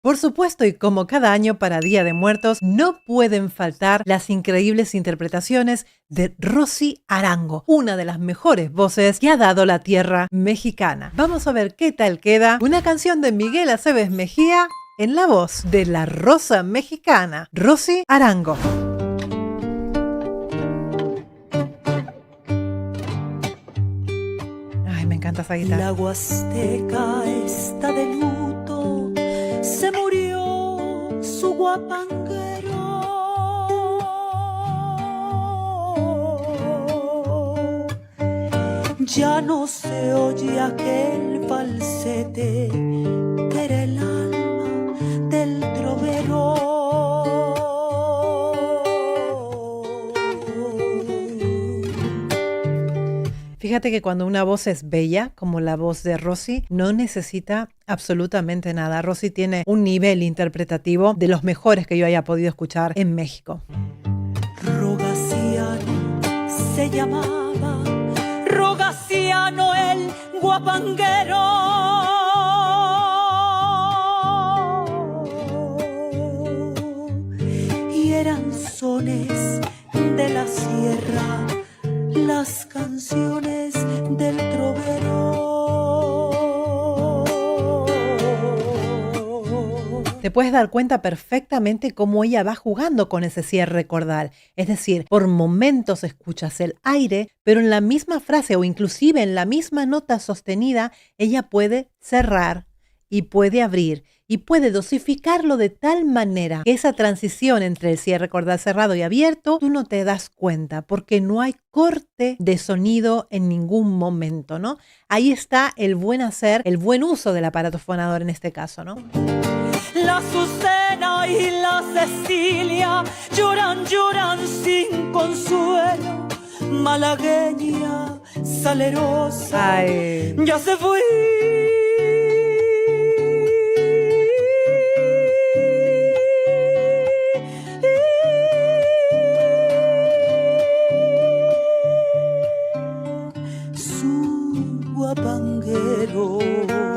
Por supuesto, y como cada año para Día de Muertos, no pueden faltar las increíbles interpretaciones de Rosy Arango, una de las mejores voces que ha dado la tierra mexicana. Vamos a ver qué tal queda una canción de Miguel Aceves Mejía en la voz de la Rosa Mexicana, Rosy Arango. Ay, me encanta esa guitarra. La Huasteca está de luto, se murió su guapanguero. Ya no se oye aquel falsete que era el alma del trovero. Fíjate que cuando una voz es bella, como la voz de Rosy, no necesita absolutamente nada. Rosy tiene un nivel interpretativo de los mejores que yo haya podido escuchar en México. Rogaciano se llamaba, Rogaciano el guapanguero. Y eran sones de la sierra, las canciones del trovero. Te puedes dar cuenta perfectamente cómo ella va jugando con ese cierre cordal. Es decir, por momentos escuchas el aire, pero en la misma frase o inclusive en la misma nota sostenida, ella puede cerrar y puede abrir y puede dosificarlo de tal manera que esa transición entre el cierre cordal cerrado y abierto, tú no te das cuenta porque no hay corte de sonido en ningún momento, ¿no? Ahí está el buen hacer, el buen uso del aparato fonador en este caso, ¿no? La Azucena y la Cecilia lloran, lloran sin consuelo. Malagueña, salerosa, Ay. ya se fue. Su guapanguero.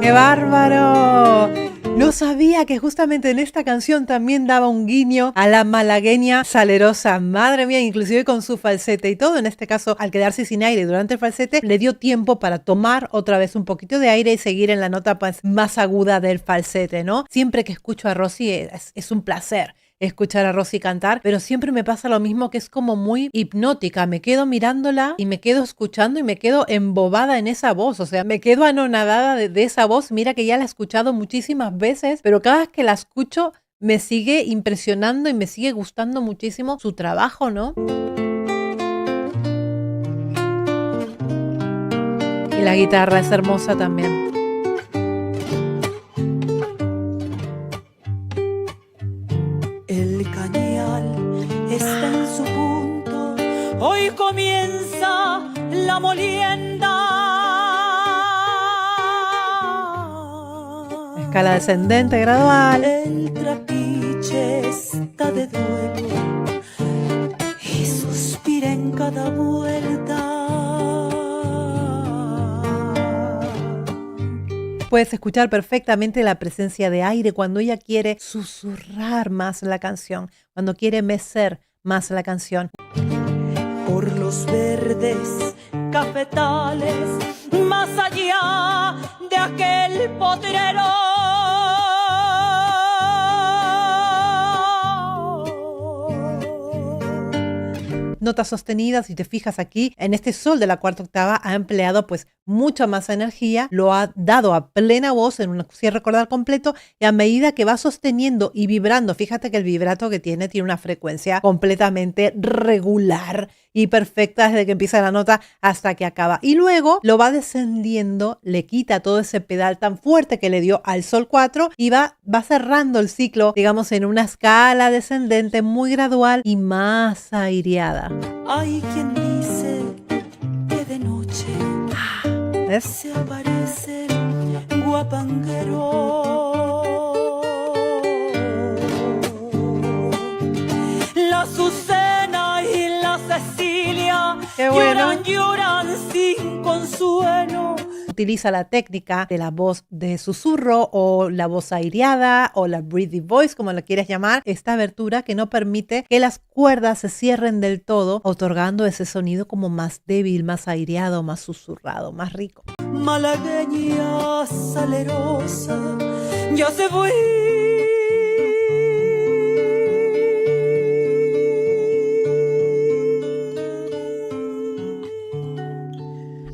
¡Qué bárbaro! No sabía que justamente en esta canción también daba un guiño a la malagueña salerosa. Madre mía, inclusive con su falsete y todo. En este caso, al quedarse sin aire durante el falsete, le dio tiempo para tomar otra vez un poquito de aire y seguir en la nota pues, más aguda del falsete, ¿no? Siempre que escucho a Rosy es un placer escuchar a Rosy cantar, pero siempre me pasa lo mismo, que es como muy hipnótica. Me quedo mirándola y me quedo escuchando y me quedo embobada en esa voz. O sea, me quedo anonadada de esa voz. Mira que ya la he escuchado muchísimas veces, pero cada vez que la escucho me sigue impresionando y me sigue gustando muchísimo su trabajo, ¿no? Y la guitarra es hermosa también. El cañal está en su punto, hoy comienza la molienda. Escala descendente gradual. El trapiche está de duelo y suspira en cada vuelta. Puedes escuchar perfectamente la presencia de aire cuando ella quiere susurrar más la canción, cuando quiere mecer más la canción. Por los verdes cafetales, más allá de aquel potrero. Notas sostenidas, si te fijas aquí, en este sol de la cuarta octava ha empleado pues mucha más energía, lo ha dado a plena voz en un cierre cordal completo y a medida que va sosteniendo y vibrando, fíjate que el vibrato que tiene una frecuencia completamente regular y perfecta desde que empieza la nota hasta que acaba. Y luego lo va descendiendo, le quita todo ese pedal tan fuerte que le dio al sol 4 y va cerrando el ciclo, digamos, en una escala descendente muy gradual y más aireada. Hay quien dice que de noche se aparece el guapanguero. La Azucena y la Cecilia Qué bueno. lloran, lloran sin consuelo. utiliza la técnica de la voz de susurro o la voz aireada o la breathy voice, como lo quieras llamar, esta abertura que no permite que las cuerdas se cierren del todo, otorgando ese sonido como más débil, más aireado, más susurrado, más rico. Malagueña salerosa, ya se fue.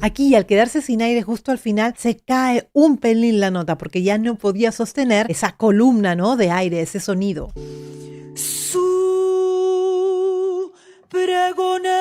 Aquí, al quedarse sin aire justo al final, se cae un pelín la nota porque ya no podía sostener esa columna, ¿no?, de aire, ese sonido. Su pregonero.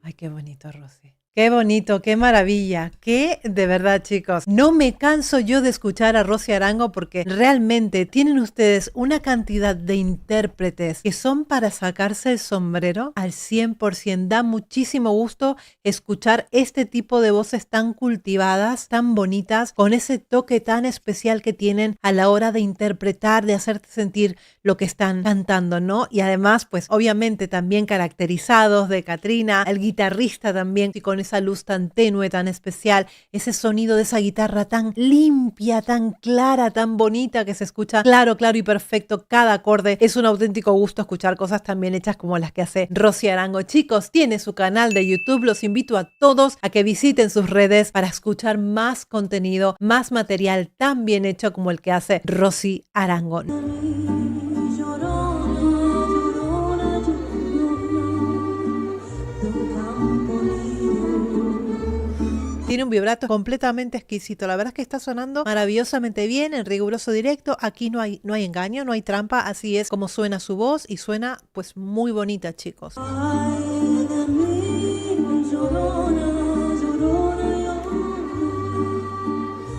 Ay, qué bonito, Rosy. Qué bonito, qué maravilla, qué de verdad, chicos. No me canso yo de escuchar a Rosy Arango porque realmente tienen ustedes una cantidad de intérpretes que son para sacarse el sombrero al 100%. Da muchísimo gusto escuchar este tipo de voces tan cultivadas, tan bonitas, con ese toque tan especial que tienen a la hora de interpretar, de hacerte sentir lo que están cantando, ¿no? Y además, pues obviamente también caracterizados de Catrina, el guitarrista también, y con esa luz tan tenue, tan especial, ese sonido de esa guitarra tan limpia, tan clara, tan bonita, que se escucha claro, claro y perfecto cada acorde. Es un auténtico gusto escuchar cosas tan bien hechas como las que hace Rosy Arango. Chicos, tiene su canal de YouTube, los invito a todos a que visiten sus redes para escuchar más contenido, más material tan bien hecho como el que hace Rosy Arango. Tiene un vibrato completamente exquisito. La verdad es que está sonando maravillosamente bien, en riguroso directo. Aquí no hay engaño, no hay trampa. Así es como suena su voz y suena pues muy bonita, chicos.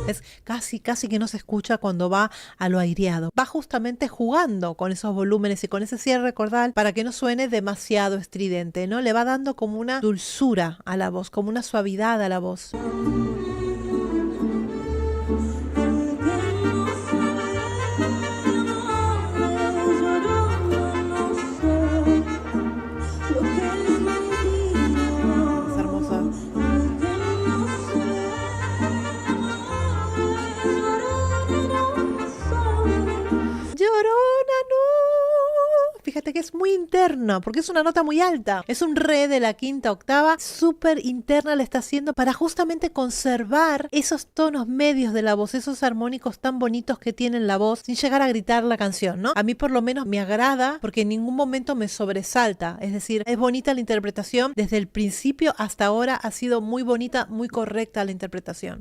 Es casi que no se escucha cuando va a lo aireado. Va justamente jugando con esos volúmenes y con ese cierre cordal para que no suene demasiado estridente, ¿no? Le va dando como una dulzura a la voz, como una suavidad a la voz. Llorona, no. Fíjate que es muy interna, porque es una nota muy alta. Es un re de la quinta octava, súper interna le está haciendo para justamente conservar esos tonos medios de la voz, esos armónicos tan bonitos que tiene la voz, sin llegar a gritar la canción, ¿no? A mí por lo menos me agrada porque en ningún momento me sobresalta. Es decir, es bonita la interpretación. Desde el principio hasta ahora ha sido muy bonita, muy correcta la interpretación.